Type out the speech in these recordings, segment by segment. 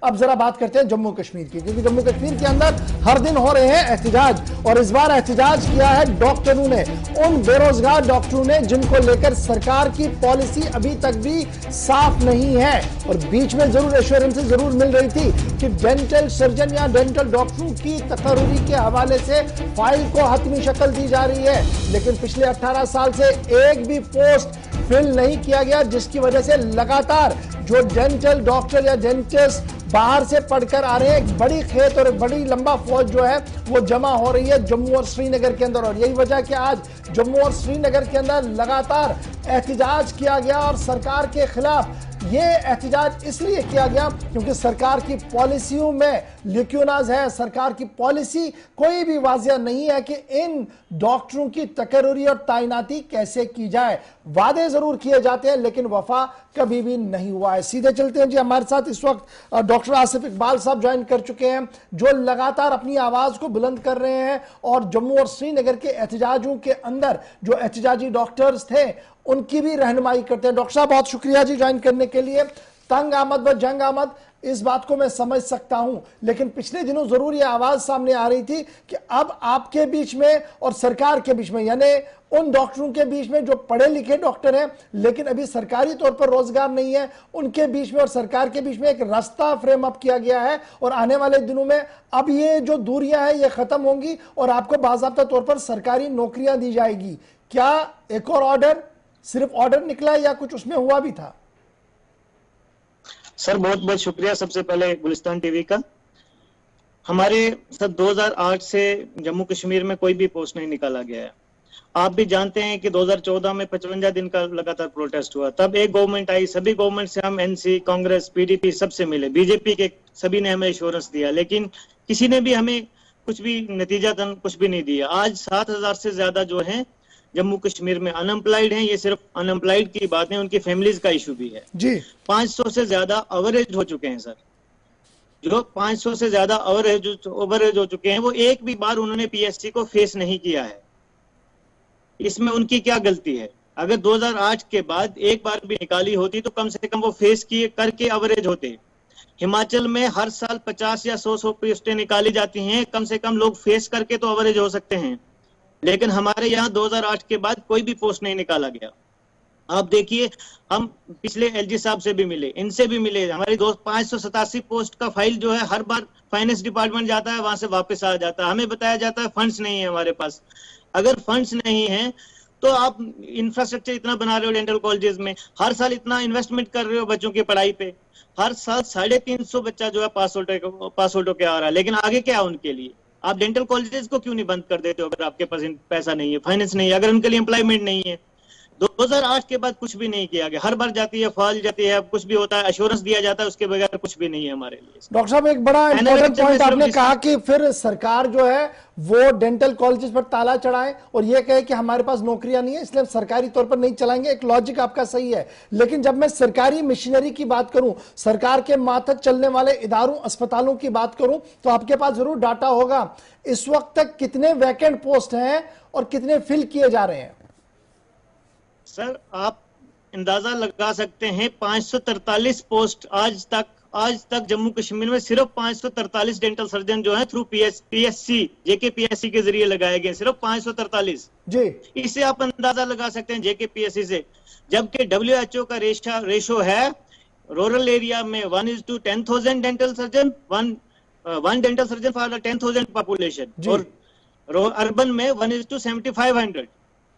अब जरा बात करते हैं जम्मू कश्मीर की, क्योंकि जम्मू कश्मीर के अंदर हर दिन हो रहे हैं एहतिजाज, और इस बार एहतिजाज किया है डॉक्टरों ने, उन बेरोजगार डॉक्टरों ने जिनको लेकर सरकार की पॉलिसी अभी तक भी साफ नहीं है। और बीच में जरूर एश्योरेंस जरूर मिल रही थी कि डेंटल सर्जन या डेंटल डॉक्टरों की तकर्रुरी के हवाले से फाइल को हतमी शक्ल दी जा रही है, लेकिन पिछले 18 साल से एक भी पोस्ट फिल नहीं किया गया, जिसकी वजह से लगातार जो डेंटल डॉक्टर या डेंटिस्ट बाहर से पढ़कर आ रहे हैं, एक बड़ी खेत और एक बड़ी लंबा फौज जो है वो जमा हो रही है जम्मू और श्रीनगर के अंदर। और यही वजह कि आज जम्मू और श्रीनगर के अंदर लगातार एहतिजाज किया गया, और सरकार के खिलाफ ये एहतिजाज इसलिए किया गया क्योंकि सरकार की पॉलिसियों में लिक्यूनाज है। सरकार की पॉलिसी कोई भी वाजिया नहीं है कि इन डॉक्टरों की तकर्रुरी और तैनाती कैसे की जाए। वादे जरूर किए जाते हैं लेकिन वफा कभी भी नहीं हुआ है। सीधे चलते हैं जी, हमारे साथ इस वक्त डॉक्टर आसिफ इकबाल साहब ज्वाइन कर चुके हैं, जो लगातार अपनी आवाज को बुलंद कर रहे हैं और जम्मू और श्रीनगर के एहतिजाजों के अंदर जो एहतिजाजी डॉक्टर्स थे उनकी भी रहनुमाई करते हैं। डॉक्टर साहब बहुत शुक्रिया जी ज्वाइन करने के लिए। तंग आमद व जंग आमद, इस बात को मैं समझ सकता हूं, लेकिन पिछले दिनों जरूर यह आवाज सामने आ रही थी कि अब आपके बीच में और सरकार के बीच में, यानी उन डॉक्टरों के बीच में जो पढ़े लिखे डॉक्टर हैं लेकिन अभी सरकारी तौर पर रोजगार नहीं है, उनके बीच में और सरकार के बीच में एक रास्ता फ्रेम अप किया गया है। और आने वाले दिनों में अब ये जो दूरियां हैं ये खत्म होंगी और आपको बाकायदा तौर पर सरकारी नौकरियां दी जाएगी। क्या एक और ऑर्डर सिर्फ ऑर्डर निकला या कुछ उसमें हुआ भी था? सर बहुत बहुत शुक्रिया सबसे पहले गुलिस्तान टीवी का। हमारे सर 2008 से जम्मू कश्मीर में कोई भी पोस्ट नहीं निकाला गया है। आप भी जानते हैं कि 2014 में 55 दिन का लगातार प्रोटेस्ट हुआ, तब एक गवर्नमेंट आई, सभी गवर्नमेंट से हम एनसी, कांग्रेस, पीडीपी सबसे मिले, बीजेपी के सभी ने हमें एश्योरेंस दिया, लेकिन किसी ने भी हमें कुछ भी नतीजा कुछ भी नहीं दिया। आज 7,000 से ज्यादा जो है जम्मू कश्मीर में अनएम्प्लॉयड हैं। ये सिर्फ अनएम्प्लॉयड की बात है, उनकी फैमिलीज का इशू भी है जी। 500 से ज्यादा अवरेज हो चुके हैं सर, जो 500 से ज्यादा ओवरेज हो चुके हैं, वो एक भी बार उन्होंने पीएससी को फेस नहीं किया है। इसमें उनकी क्या गलती है? अगर 2008 के बाद एक बार भी निकाली होती तो कम से कम वो फेस किए करके अवरेज होते। हिमाचल में हर साल 50 या 100 पोस्टें निकाली जाती हैं, कम से कम लोग फेस करके तो अवरेज हो सकते हैं, लेकिन हमारे यहाँ 2008 के बाद कोई भी पोस्ट नहीं निकाला गया। आप देखिए, हम पिछले एलजी साहब से भी मिले, इनसे भी मिले, हमारी 587 पोस्ट का फाइल जो है हर बार फाइनेंस डिपार्टमेंट जाता है, वहां से वापस आ जाता है, हमें बताया जाता है फंड्स नहीं है हमारे पास। अगर फंड्स नहीं है तो आप इंफ्रास्ट्रक्चर इतना बना रहे हो डेंटल कॉलेजेस में, हर साल इतना इन्वेस्टमेंट कर रहे हो बच्चों की पढ़ाई पे, हर साल 350 बच्चा जो है पास आउट होके आ रहा है, लेकिन आगे क्या है उनके लिए? आप डेंटल कॉलेजेस को क्यों नहीं बंद कर देते हो? अगर आपके पास पैसा नहीं है, फाइनेंस नहीं है, अगर उनके लिए एम्प्लॉयमेंट नहीं है। 2008 के बाद कुछ भी नहीं किया गया, हर बार जाती है फाइल जाती है, कुछ भी होता है एश्योरेंस दिया जाता है, उसके बगैर कुछ भी नहीं है हमारे लिए। डॉक्टर साहब एक बड़ा इंपॉर्टेंट पॉइंट आपने कहा कि फिर सरकार जो है वो डेंटल कॉलेजेस पर ताला चढ़ाए और ये कहे कि हमारे पास नौकरियां नहीं है इसलिए सरकारी तौर पर नहीं चलाएंगे। एक लॉजिक आपका सही है, लेकिन जब मैं सरकारी मशीनरी की बात करूं, सरकार के मातहत चलने वाले इदारों अस्पतालों की बात करूं, तो आपके पास जरूर डाटा होगा इस वक्त तक कितने वैकेंट पोस्ट हैं और कितने फिल किए जा रहे हैं। सर आप अंदाजा लगा सकते हैं, 543 पोस्ट आज तक जम्मू कश्मीर में सिर्फ 543 डेंटल सर्जन जो है थ्रू पीएससी जेके पीएससी के जरिए लगाए गए, सिर्फ 543 जी। इससे आप अंदाजा लगा सकते हैं जेके पीएससी से, जबकि डब्ल्यूएचओ का रेशो है रूरल एरिया में 1:10,000 dental surgeon, one dental surgeon for 10,000 population, और अर्बन में 1:7,500।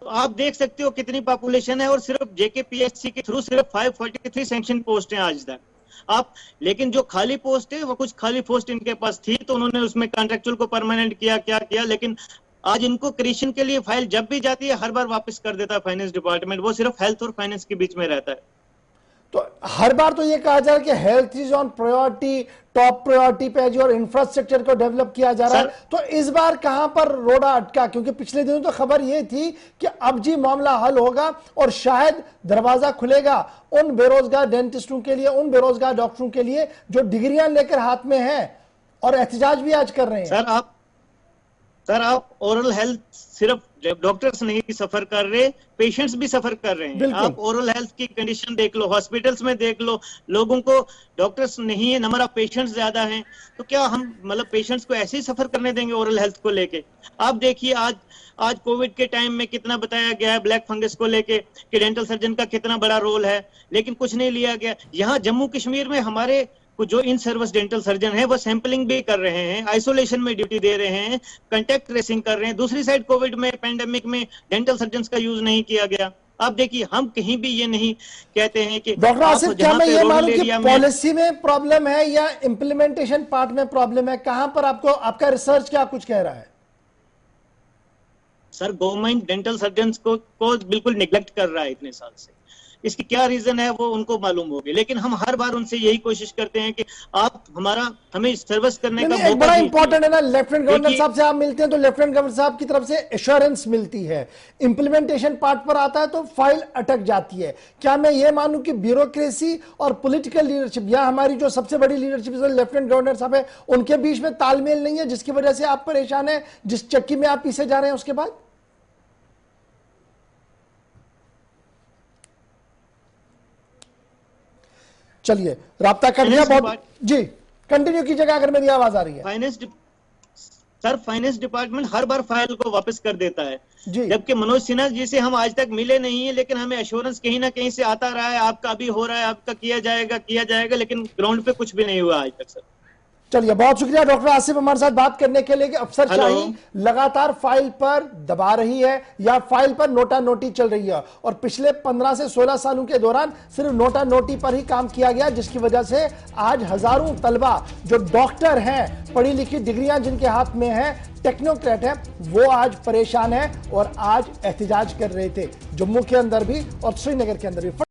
तो आप देख सकते हो कितनी पॉपुलेशन है, और सिर्फ जेकेपीएससी के थ्रू सिर्फ 543 सैंक्शन पोस्ट हैं आज तक। आप लेकिन जो खाली पोस्ट है वो कुछ खाली पोस्ट इनके पास थी तो उन्होंने उसमें कॉन्ट्रेक्चुअल को परमानेंट किया, लेकिन आज इनको क्रिएशन के लिए फाइल जब भी जाती है हर बार वापस कर देता है फाइनेंस डिपार्टमेंट, वो सिर्फ हेल्थ और फाइनेंस के बीच में रहता है। तो हर बार तो ये कहा जा रहा है कि health is on priority, top priority पे है और इंफ्रास्ट्रक्चर को डेवलप किया जा रहा है, तो इस बार कहां पर रोड़ा अटका? क्योंकि पिछले दिनों तो खबर ये थी कि अब जी मामला हल होगा और शायद दरवाजा खुलेगा उन बेरोजगार डेंटिस्टों के लिए, उन बेरोजगार डॉक्टरों के लिए जो डिग्रियां लेकर हाथ में हैं और एहतिजाज भी आज कर रहे हैं। सर आप ओरल हेल्थ सिर्फ डॉक्टर्स नहीं सफर कर रहे, पेशेंट्स भी सफर कर रहे हैं। आप ओरल हेल्थ की कंडीशन देख लो, हॉस्पिटल्स में देख लो, लोगों को डॉक्टर्स नहीं है, नंबर ऑफ पेशेंट्स ज्यादा हैं, तो क्या हम मतलब पेशेंट्स को ऐसे ही सफर करने देंगे ओरल हेल्थ को लेके? आप देखिए आज कोविड के टाइम में कितना बताया गया है ब्लैक फंगस को लेके कि डेंटल सर्जन का कितना बड़ा रोल है, लेकिन कुछ नहीं लिया गया। यहाँ जम्मू कश्मीर में हमारे जो इन सर्विस डेंटल सर्जन है वो सैंपलिंग भी कर रहे हैं, आइसोलेशन में ड्यूटी दे रहे हैं, कांटेक्ट ट्रेसिंग कर रहे हैं। दूसरी साइड कोविड में पेंडेमिक में डेंटल सर्जन का यूज नहीं किया गया। आप देखिए हम कहीं भी ये नहीं कहते हैं कि डॉक्टर आसिफ, क्या मैं ये मानूं कि पॉलिसी में प्रॉब्लम है या इंप्लीमेंटेशन पार्ट में प्रॉब्लम है? कहां पर आपको आपका रिसर्च क्या कुछ कह रहा है? सर गवर्नमेंट डेंटल सर्जन को बिल्कुल निगलेक्ट कर रहा है इतने साल से। इसकी क्या रीजन है वो उनको मालूम होगी, लेकिन हम हर बार उनसे यही कोशिश करते हैं कि आप हमें सर्विस करने का मौका बड़ा इंपॉर्टेंट है ना। लेफ्टिनेंट गवर्नर साहब से आप मिलते हैं तो लेफ्टिनेंट गवर्नर साहब की तरफ से एश्योरेंस मिलती है, इंप्लीमेंटेशन पार्ट पर आता है तो फाइल अटक जाती है। क्या मैं ये मानूं कि ब्यूरोक्रेसी और पॉलिटिकल लीडरशिप या हमारी जो सबसे बड़ी लीडरशिप लेफ्टिनेंट गवर्नर साहब है उनके बीच में तालमेल नहीं है, जिसकी वजह से आप परेशान है, जिस चक्की में आप पीछे जा रहे हैं उसके बाद? चलिए राब्ता कर दिया। बहुत जी, कंटिन्यू कीजिएगा अगर मेरी आवाज आ रही है। फाइनेंस डिपार्टमेंट हर बार फाइल को वापस कर देता है, जबकि मनोज सिन्हा जी से हम आज तक मिले नहीं है, लेकिन हमें एश्योरेंस कहीं ना कहीं से आता रहा है, आपका भी हो रहा है, आपका किया जाएगा, लेकिन ग्राउंड पे कुछ भी नहीं हुआ आज तक। सर चलिए बहुत शुक्रिया डॉक्टर आसिफ हमारे साथ बात करने के लिए कि अफसरशाही लगातार फाइल पर दबा रही है या फाइल पर नोटा नोटी चल रही है, और पिछले 15 से 16 सालों के दौरान सिर्फ नोटा नोटी पर ही काम किया गया, जिसकी वजह से आज हजारों तलबा जो डॉक्टर हैं, पढ़ी लिखी डिग्रियां जिनके हाथ में है, टेक्नोक्रेट है, वो आज परेशान है और आज एहतिजाज कर रहे थे, जम्मू के अंदर भी और श्रीनगर के अंदर भी।